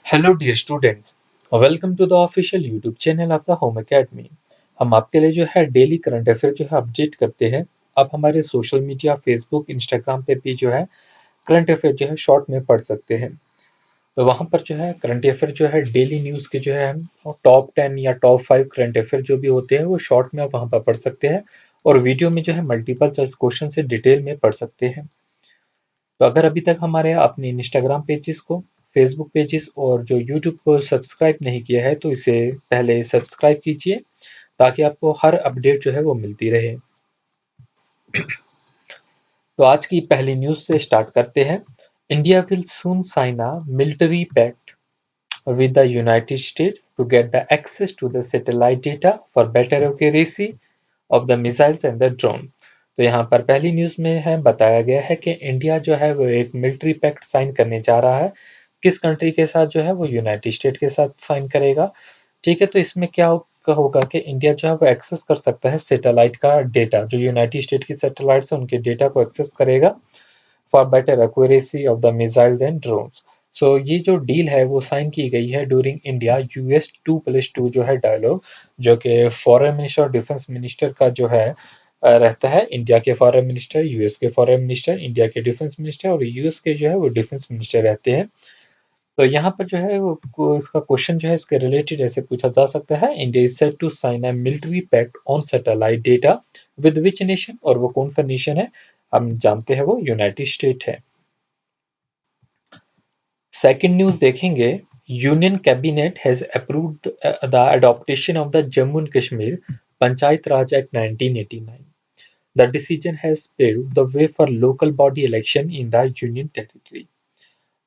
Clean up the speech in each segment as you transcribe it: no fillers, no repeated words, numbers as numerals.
Hello dear students, welcome to the official YouTube channel of the home academy. हम आपके लिए जो है डेली करंट अफेयर जो है अपडेट करते हैं। आप हमारे सोशल मीडिया फेसबुक इंस्टाग्राम पे भी जो है करंट अफेयर जो है शॉर्ट में पढ़ सकते हैं। तो वहाँ पर जो है करंट अफेयर जो है डेली न्यूज़ के जो है टॉप 10 या टॉप 5 करंट अफेयर जो भी होते हैं वो शॉर्ट में आप वहाँ पर पढ़ सकते हैं। और वीडियो में जो है मल्टीपल चॉइस क्वेश्चन से डिटेल में पढ़ सकते हैं। तो अगर अभी तक हमारे अपने इंस्टाग्राम पेजेस को, फेसबुक पेजेस और जो यूट्यूब को सब्सक्राइब नहीं किया है तो इसे पहले सब्सक्राइब कीजिए ताकि आपको हर अपडेट जो है वो मिलती रहे। तो आज की पहली न्यूज़ से स्टार्ट करते हैं। India will soon sign a military pact with the United States to get the access to the satellite data for better accuracy of the missiles and the drone। तो यहाँ पर पहली न्यूज़ में है बताया गया है कि इंडिया जो है वो एक मिलिट्री पैक्ट साइन करने जा रहा है। किस कंट्री के साथ जो है वो यूनाइटेड स्टेट के साथ साइन करेगा। ठीक है, तो इसमें क्या होगा कि इंडिया जो है वो एक्सेस कर सकता है सैटेलाइट का डेटा, जो यूनाइटेड स्टेट की सैटेलाइट्स है उनके डेटा को एक्सेस करेगा for better accuracy of the missiles and drones. So ये जो डील है वो साइन की गई है ड्यूरिंग इंडिया यूएस 2+2 जो है डायलॉग, जो कि फॉरेन मिनिस्टर और डिफेंस मिनिस्टर का जो है रहता है। इंडिया के फॉरेन मिनिस्टर, यूएस के फॉरेन मिनिस्टर, इंडिया के डिफेंस मिनिस्टर और यूएस के जो है वो डिफेंस मिनिस्टर रहते हैं। तो यहाँ पर जो है वो इसका क्वेश्चन जो है इसके रिलेटेड ऐसे पूछा जा सकता है, India is set to sign a military pact on satellite data with which nation, और वो कौन सा नेशन है हम जानते हैं वो यूनाइटेड स्टेट है। सेकंड न्यूज़ देखेंगे, union cabinet has approved the adaptation of the Jammu and Kashmir panchayat Raj act 1989। The decision has paved the way for local body election in the union territory.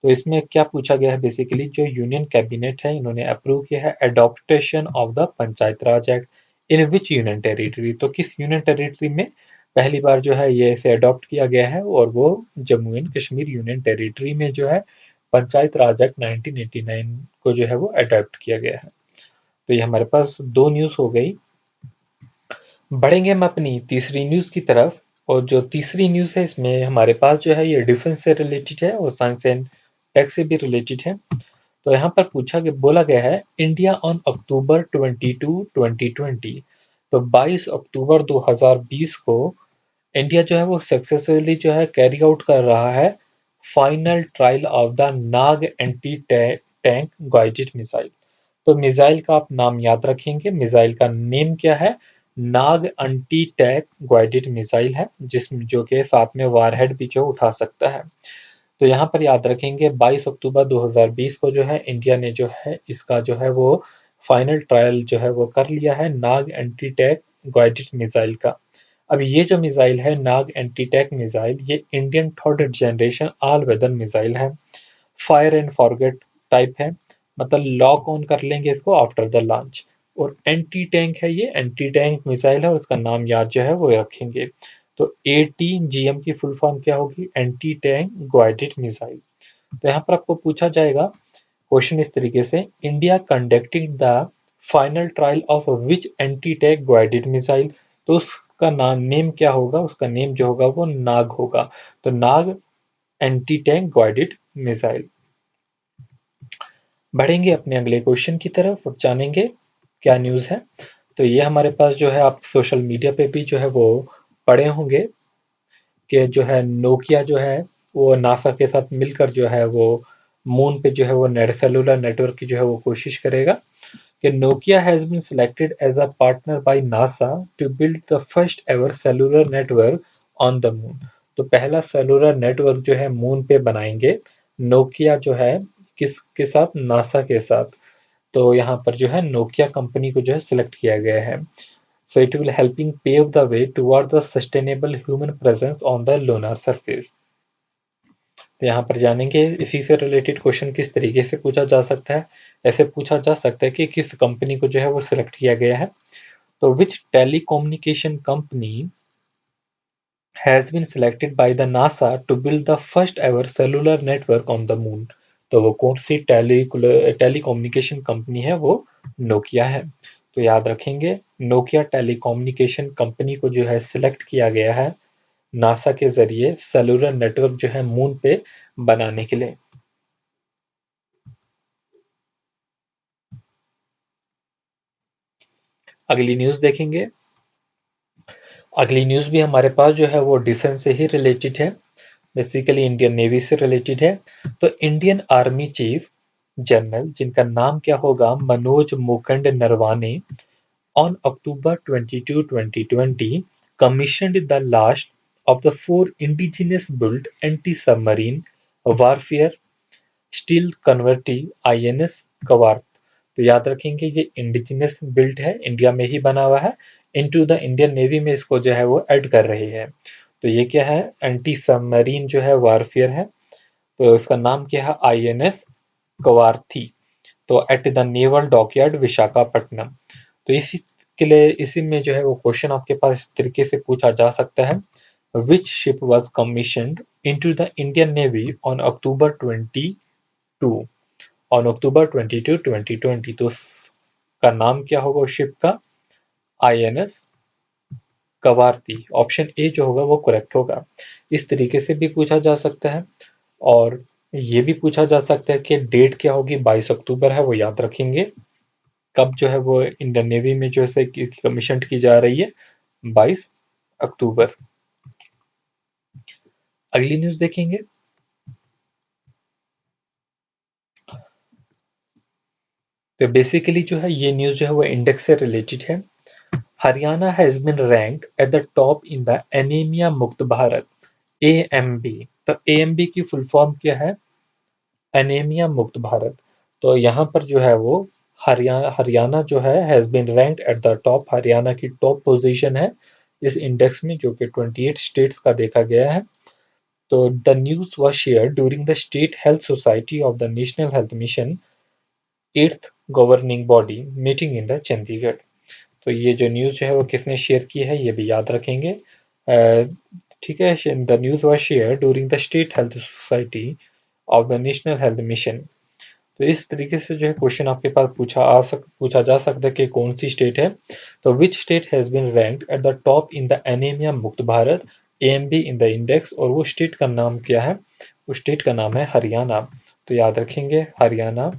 तो इसमें क्या पूछा गया है, बेसिकली जो यूनियन कैबिनेट है इन्होंने अप्रूव किया है adaptation of the panchayat Raj act in which union territory. तो किस यूनियन टेरिटरी में पहली बार जो है ये इसे अडॉप्ट किया गया है, और वो Jammu and Kashmir union territory में जो है पंचायत राज एक्ट 1989 को जो है वो अडॉप्ट किया गया है। तो ये हमारे पास दो न्यूज़ हो गई। बढ़ेंगे हम अपनी तीसरी न्यूज़ की तरफ, और जो तीसरी न्यूज़ है इसमें हमारे पास जो है ये डिफेंस से रिलेटेड है और साइंस एंड टेक से भी रिलेटेड है। तो यहाँ पर बोला गया है, इंडिया ऑन अक्टूबर 22 2020। तो 22 अक्टूबर 2020 को इंडिया जो है वो सक्सेसफुली जो है कैरी आउट कर रहा है final trial of the Nag anti tank guided missile. तो मिसाइल का आप नाम याद रखेंगे, मिसाइल का नेम क्या है, Nag anti tank guided missile है, जिसमें जो के साथ में वारहेड भी जो उठा सकता है। तो यहाँ पर याद रखेंगे 22 अक्टूबर 2020 को जो है इंडिया ने जो है इसका जो है वो फाइनल ट्रायल जो है वो कर लिया है Nag anti tank guided missile का। अब ये जो मिसाइल है नाग एंटी टैंक मिसाइल, ये Indian third generation all weather missile है, फायर एंड फॉरगेट टाइप है, मतलब लॉक ऑन कर लेंगे इसको आफ्टर द लॉन्च। और एंटी टैंक है, ये एंटी टैंक मिसाइल है और इसका नाम याद जो है वो रखेंगे। तो ATGM की फुल फॉर्म क्या होगी, एंटी टैंक गाइडेड मिसाइल। तो यहाँ पर आपको पूछा जाएगा क्वेश्चन इस तरीके से, India conducting the final trial of which anti tank guided missile. तो उसका नाम नेम क्या होगा, उसका नेम जो होगा वो नाग होगा। तो नाग एंटी टैंक गाइडेड मिसाइल। बढ़ेंगे अपने अगले क्वेश्चन की तरफ और जानेंगे क्या न्यूज़ है। तो ये हमारे पास जो है आप सोशल मीडिया पे भी जो है वो पढ़े होंगे कि जो है नोकिया जो है वो नासा के साथ मिलकर जो है वो मून पे जो है वो नेट सेलुलर नेटवर्क की जो है वो कोशिश करेगा। कि Nokia has been selected as a partner by NASA to build the first ever cellular network on the moon. तो पहला सेलुलर नेटवर्क जो है मून पे बनाएंगे नोकिया जो है, किसके साथ, नासा के साथ। तो यहाँ पर जो है नोकिया कंपनी को जो है सिलेक्ट किया गया है। So it will helping pave the way toward the sustainable human presence on the lunar surface. तो यहाँ पर जानेंगे इसी से रिलेटेड क्वेश्चन किस तरीके से पूछा जा सकता है। ऐसे पूछा जा सकता है कि किस कंपनी को जो है वो सिलेक्ट किया गया है। तो which telecommunication company has been selected by the NASA to build the first ever cellular network on the moon. तो वो कौन सी टेलीकम्युनिकेशन कंपनी है, वो नोकिया है। तो याद रखेंगे नोकिया टेलीकम्युनिकेशन कंपनी को जो है सिलेक्ट किया गया है नासा के जरिए सेलुलर नेटवर्क जो है मून पे बनाने के लिए। अगली न्यूज़ देखेंगे। अगली न्यूज़ भी हमारे पास जो है वो डिफेंस से ही रिलेटेड है, बेसिकली इंडियन नेवी से रिलेटेड है। तो इंडियन आर्मी चीफ जनरल, जिनका नाम क्या होगा, Manoj Mukund Naravane, on October 22, 2020, commissioned the last of the four indigenous-built anti-submarine warfare stealth corvette INS Kavaratti. तो याद रखेंगे ये इंडिजिनस बिल्ट है, इंडिया में ही बना हुआ है, इनटू द इंडियन नेवी में इसको जो है वो ऐड कर रही है। तो ये क्या है, एंटी सबमरीन जो है वारफेयर है। तो इसका नाम क्या है, आईएनएस कवार्थी। तो at the naval dockyard Visakhapatnam. तो इसी के लिए इसी में जो है वो क्वेश्चन आपके पास इस तरीके से पूछा जा सकता है, which ship was commissioned into the Indian Navy on October 22 on October 22 2020। तो का नाम क्या होगा उस शिप का, आईएनएस कवारती। ऑप्शन ए जो होगा वो करेक्ट होगा। इस तरीके से भी पूछा जा सकता है, और ये भी पूछा जा सकता है कि डेट क्या होगी, 22 अक्टूबर है वो याद रखेंगे। कब जो है वो इंडियन नेवी में जो है कमीशन की जा रही है, 22 अक्टूबर। अगली न्यूज़ देखेंगे। तो बेसिकली जो है ये न्यूज़ जो है वो इंडेक्स से रिलेटेड है। Haryana has been ranked at the top in the anaemia Mukt Bharat, AMB. तो एएमबी की फुल फॉर्म क्या है, एनीमिया मुक्त भारत। तो यहाँ पर जो है वो हरियाणा जो है has been ranked at the top, Haryana की टॉप पोजीशन है इस इंडेक्स में, जो कि 28 स्टेट्स का देखा गया है। तो the news was shared during the state health society of the national health mission 8th governing body meeting in the Chandigarh. तो ये जो न्यूज़ जो है वो किसने शेयर की है, ये भी याद रखेंगे। ठीक है, the news was share during the state health society of the national health mission. तो इस तरीके से जो है क्वेश्चन आपके पास पूछा जा सकता है कि कौन सी स्टेट है। तो which state has been ranked at the top in the anaemia Mukt Bharat, AMB in the index, और वो स्टेट का नाम क्या है, उस स्टेट का नाम है हरियाणा। तो याद रखेंगे हरियाणा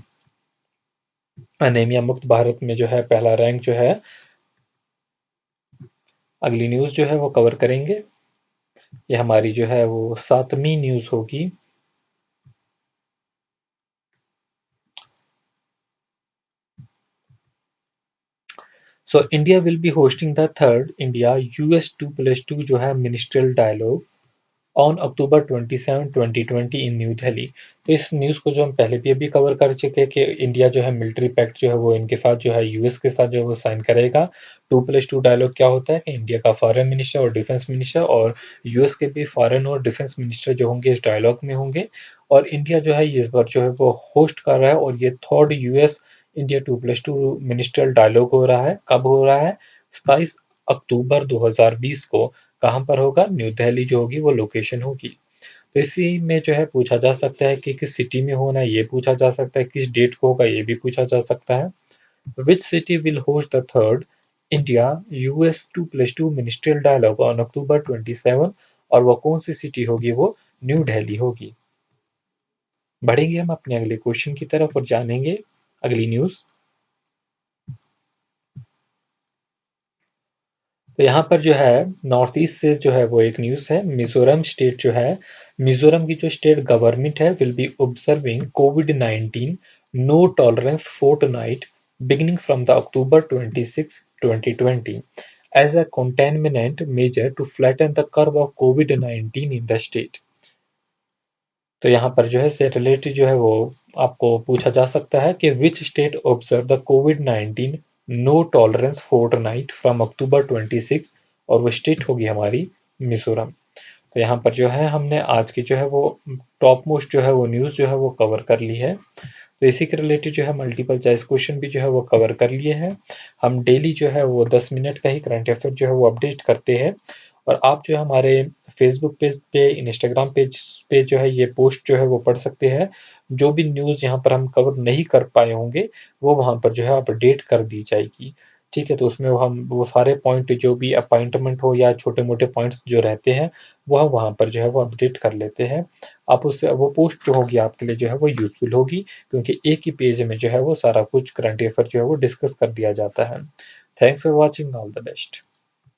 एनीमिया मुक्त भारत में जो है पहला रैंक जो है। अगली न्यूज़ जो है वो कवर करेंगे, ये हमारी जो है वो 7वीं न्यूज़ होगी। So India will be hosting the third India US 2+2 जो है ministerial dialogue on October 27, 2020 in New Delhi. तो इस न्यूज़ को जो हम पहले भी अभी कवर कर चुके हैं कि इंडिया जो है मिलिट्री पैक्ट जो है वो इनके साथ जो है यूएस के साथ जो है वो साइन करेगा। 2+2 डायलॉग क्या होता है कि इंडिया का फॉरेन मिनिस्टर और डिफेंस मिनिस्टर और यूएस के भी फॉरेन और डिफेंस मिनिस्टर जो होंगे इस डायलॉग में होंगे। और इंडिया जो है इस बार जो है वो होस्ट कर रहा है, और ये third US India 2+2 ministerial dialogue हो रहा है। कब हो रहा है, 27 अक्टूबर 2020 को। कहाँ पर होगा, न्यू दिल्ली जो होगी वो लोकेशन होगी। तो इसी में जो है पूछा जा सकता है कि किस सिटी में होना है, ये पूछा जा सकता है, किस डेट को होगा ये भी पूछा जा सकता है। Which city will host the third India US 2+2 ministerial dialogue on October 27, और वो कौन सी सिटी होगी, वो न्यू दिल्ली होगी। बढ़ेंगे हम अपने अगले क्वेश्चन की तरफ और जानेंगे अगली न्यूज़। तो यहाँ पर जो है नॉर्थ ईस्ट से जो है वो एक न्यूज़ है, मिजोरम स्टेट जो है, मिजोरम की जो स्टेट गवर्नमेंट है विल बी ऑब्जर्विंग कोविड-19 no tolerance fortnight beginning from the October 26, 2020 as a containment measure to flatten the curve of COVID-19 in the state। तो यहाँ पर जो है से रिलेटेड जो है वो आपको पूछा जा सकता है कि विच स्टेट ऑब्जर्व द कोविड-19 no tolerance fortnight from October 26, और वो स्टेट होगी हमारी मिजोरम। तो यहाँ पर जो है हमने आज की जो है वो टॉप मोस्ट जो है वो न्यूज़ जो है वो कवर कर ली है। तो इसी के रिलेटेड जो है मल्टीपल चॉइस क्वेश्चन भी जो है वो कवर कर लिए हैं। हम डेली जो है वो 10 मिनट का ही करंट अफेयर जो है वो अपडेट करते हैं, और आप जो है हमारे फेसबुक पेज पे, इंस्टाग्राम पेज पे जो है ये पोस्ट जो है वो पढ़ सकते हैं। जो भी न्यूज़ यहाँ पर हम कवर नहीं कर पाए होंगे वो वहाँ पर जो है अपडेट कर दी जाएगी। ठीक है, तो उसमें वो सारे पॉइंट जो भी अपॉइंटमेंट हो या छोटे-मोटे पॉइंट्स जो रहते हैं, वह वहाँ पर जो है वो अपडेट कर लेते हैं। आप उससे वो पोस्ट जो होगी आपके लिए जो है वो यूज़फुल होगी, क्योंकि एक ही पेज में जो है वो सारा कुछ करंट अफेयर जो है वो डिस्कस कर दिया जाता है। Thanks for watching. All the best.